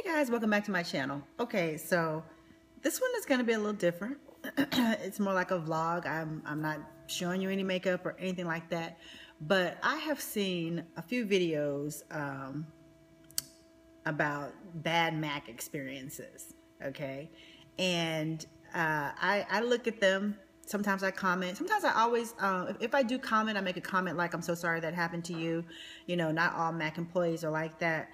Guys, welcome back to my channel. Okay, so this one is going to be a little different. It's more like a vlog. I'm not showing you any makeup or anything like that, but I have seen a few videos about bad MAC experiences. Okay, and I look at them. Sometimes I comment. Sometimes I always, if I do comment, I make a comment like, I'm so sorry that happened to you. You know, not all MAC employees are like that.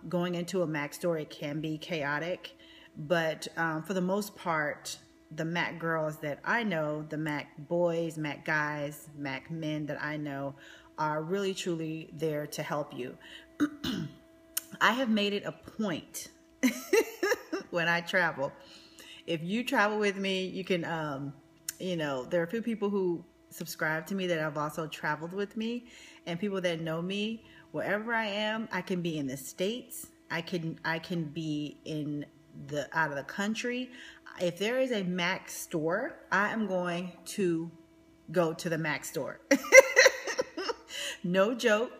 Going into a MAC store, it can be chaotic. But for the most part, the MAC girls that I know, the MAC boys, MAC guys, MAC men that I know are really, truly there to help you. I have made it a point when I travel. If you travel with me, you can... you know, there are a few people who subscribe to me that have also traveled with me, and people that know me, wherever I am, I can be in the States, I can be in out of the country. If there is a MAC store, I am going to go to the MAC store. No joke,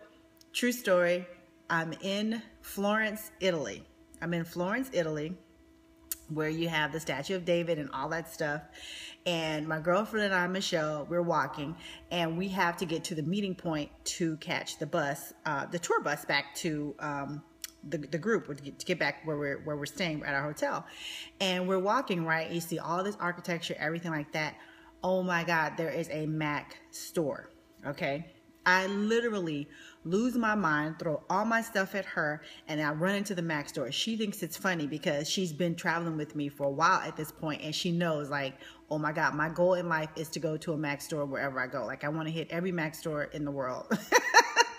true story. I'm in Florence, Italy. Where you have the Statue of David and all that stuff. And my girlfriend and I, Michelle, we're walking, and we have to get to the meeting point to catch the bus, the tour bus back to the group, to get back where we're staying at our hotel. And we're walking, right? You see all this architecture, everything like that. Oh my God, there is a MAC store, okay? I literally lose my mind, throw all my stuff at her, and I run into the MAC store. She thinks it's funny because she's been traveling with me for a while at this point, and she knows, like, oh my God, my goal in life is to go to a MAC store wherever I go. Like, I want to hit every MAC store in the world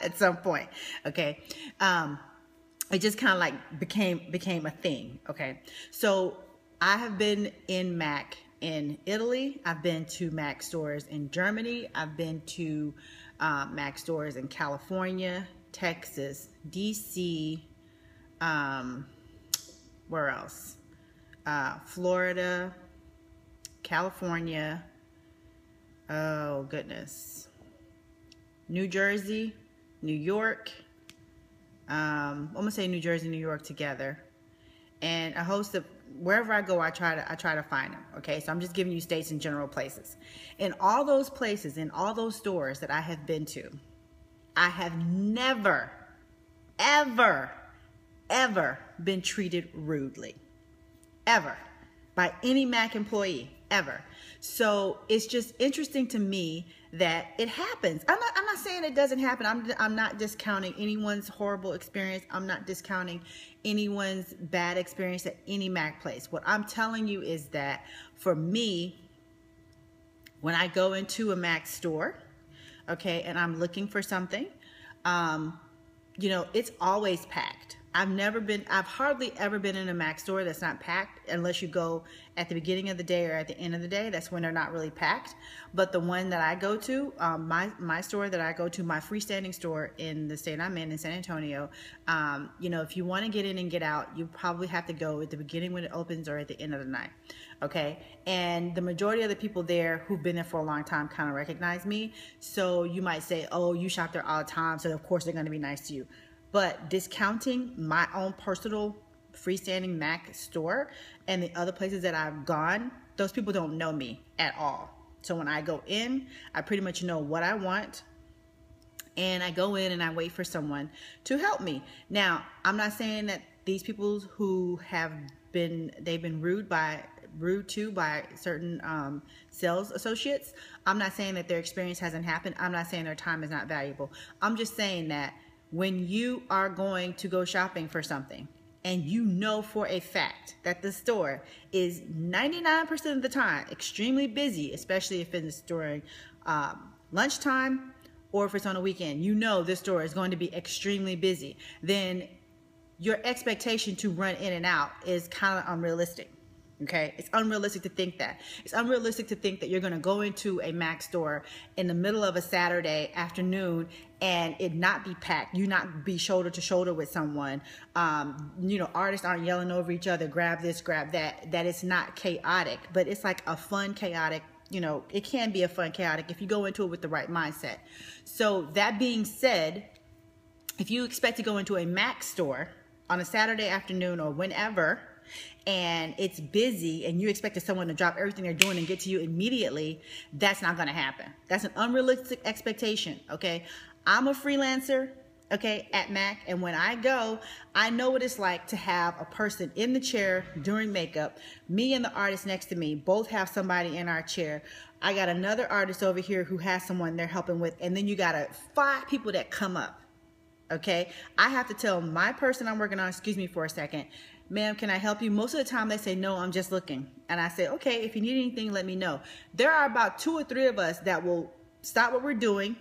at some point, okay? It just kind of like became a thing, okay? So I have been in MAC in Italy. I've been to MAC stores in Germany. I've been to MAC stores in California, Texas, DC, where else? Florida, California, oh goodness, New Jersey, New York, I'm gonna say New Jersey, New York together, and a host of, wherever I go, I try to find them. Okay, so I'm just giving you states and general places. In all those places, in all those stores that I have been to, I have never, ever, ever been treated rudely, ever, by any MAC employee, ever. So it's just interesting to me that it happens. I'm not saying it doesn't happen. I'm not discounting anyone's horrible experience. I'm not discounting anyone's bad experience at any MAC place. What I'm telling you is that for me, when I go into a MAC store, okay, and I'm looking for something, you know, it's always packed. I've hardly ever been in a MAC store that's not packed, unless you go at the beginning of the day or at the end of the day. That's when they're not really packed. But the one that I go to, my store that I go to, my freestanding store in the state I'm in San Antonio, you know, if you want to get in and get out, you probably have to go at the beginning when it opens or at the end of the night. Okay, and the majority of the people there who've been there for a long time kind of recognize me. So you might say, oh, you shop there all the time, so of course they're going to be nice to you. But discounting my own personal freestanding MAC store and the other places that I've gone, those people don't know me at all. So when I go in, I pretty much know what I want, and I go in and I wait for someone to help me. Now, I'm not saying that these people who they've been rude to by certain sales associates, I'm not saying that their experience hasn't happened. I'm not saying their time is not valuable. I'm just saying that when you are going to go shopping for something and you know for a fact that the store is 99% of the time extremely busy, especially if it's during lunchtime or if it's on a weekend, you know this store is going to be extremely busy, then your expectation to run in and out is kind of unrealistic. Okay, it's unrealistic to think that. It's unrealistic to think that you're going to go into a MAC store in the middle of a Saturday afternoon and it not be packed. You not be shoulder to shoulder with someone. You know, artists aren't yelling over each other, grab this, grab that. That it's not chaotic, but it's like a fun chaotic. You know, it can be a fun chaotic if you go into it with the right mindset. So that being said, if you expect to go into a MAC store on a Saturday afternoon or whenever, and it's busy and you expected someone to drop everything they're doing and get to you immediately, that's not going to happen. That's an unrealistic expectation, okay? I'm a freelancer, okay, at M.A.C, and when I go, I know what it's like to have a person in the chair doing makeup. Me and the artist next to me both have somebody in our chair. I got another artist over here who has someone they're helping with, and then you got 5 people that come up, okay? I have to tell my person I'm working on, excuse me for a second, ma'am, can I help you? Most of the time they say, no, I'm just looking. And I say, okay, if you need anything, let me know. There are about 2 or 3 of us that will stop what we're doing,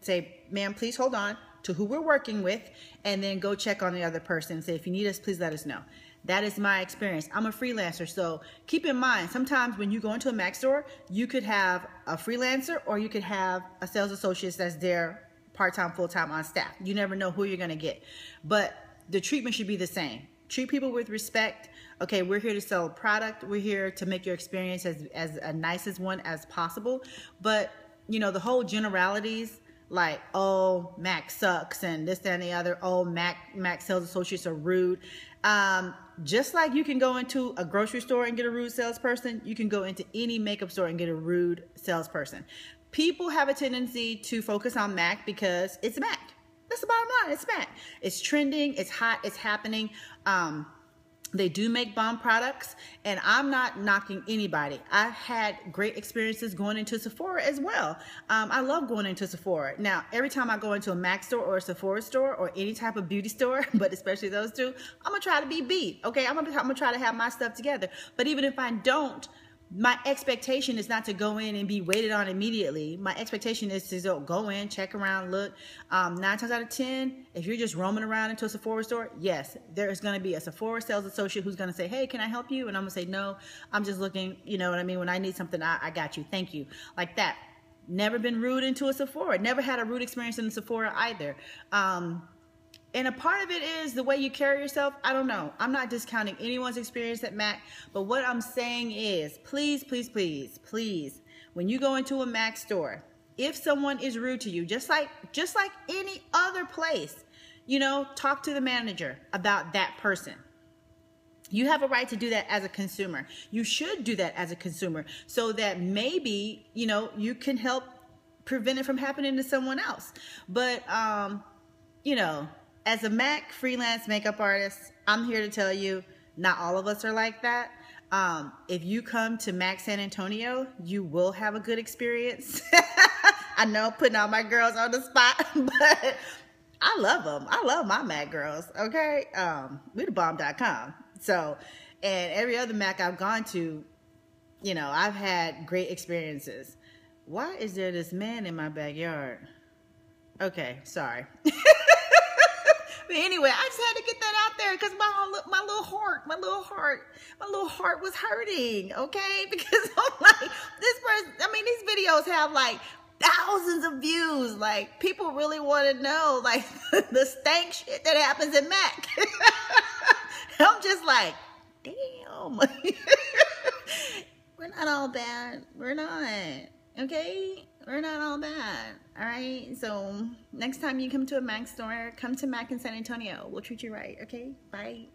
say, ma'am, please hold on to who we're working with, and then go check on the other person. Say, if you need us, please let us know. That is my experience. I'm a freelancer, so keep in mind, sometimes when you go into a M.A.C store, you could have a freelancer or you could have a sales associate that's there part-time, full-time on staff. You never know who you're gonna get. But the treatment should be the same. Treat people with respect. Okay, we're here to sell a product. We're here to make your experience as nice as one as possible. But, you know, the whole generalities, like, oh, M.A.C sucks and this, that, and the other. Oh, M.A.C sales associates are rude. Just like you can go into a grocery store and get a rude salesperson, you can go into any makeup store and get a rude salesperson. People have a tendency to focus on M.A.C because it's M.A.C. That's the bottom line. It's M.A.C. It's trending. It's hot. It's happening. They do make bomb products, and I'm not knocking anybody. I've had great experiences going into Sephora as well. I love going into Sephora. Now, every time I go into a M.A.C store or a Sephora store or any type of beauty store, but especially those two, I'm going to try to be beat, okay? I'm gonna try to have my stuff together. But even if I don't, my expectation is not to go in and be waited on immediately. My expectation is to go in, check around, look. 9 times out of 10, if you're just roaming around into a Sephora store, yes, there is going to be a Sephora sales associate who's going to say, hey, can I help you? And I'm going to say, no, I'm just looking, you know what I mean? When I need something, I got you. Thank you. Like that. Never been rude into a Sephora. Never had a rude experience in a Sephora either. And a part of it is the way you carry yourself. I don't know. I'm not discounting anyone's experience at M.A.C, but what I'm saying is, please, please, please, please, when you go into a M.A.C store, if someone is rude to you, just like any other place, you know, talk to the manager about that person. You have a right to do that as a consumer. You should do that as a consumer so that maybe, you know, you can help prevent it from happening to someone else. But, you know, as a M.A.C freelance makeup artist, I'm here to tell you, not all of us are like that. If you come to M.A.C San Antonio, you will have a good experience. I know, putting all my girls on the spot, but I love them. I love my M.A.C girls, okay? We thebomb.com. So, and every other M.A.C I've gone to, you know, I've had great experiences. Why is there this man in my backyard? Okay, sorry. But anyway, I just had to get that out there because my little heart was hurting, okay? Because I'm like, this person, I mean, these videos have like thousands of views. Like, people really want to know, like, the stank shit that happens in M.A.C. I'm just like, damn. We're not all bad. We're not, okay? We're not all bad, all right? So next time you come to a M.A.C store, come to M.A.C in San Antonio. We'll treat you right, okay? Bye.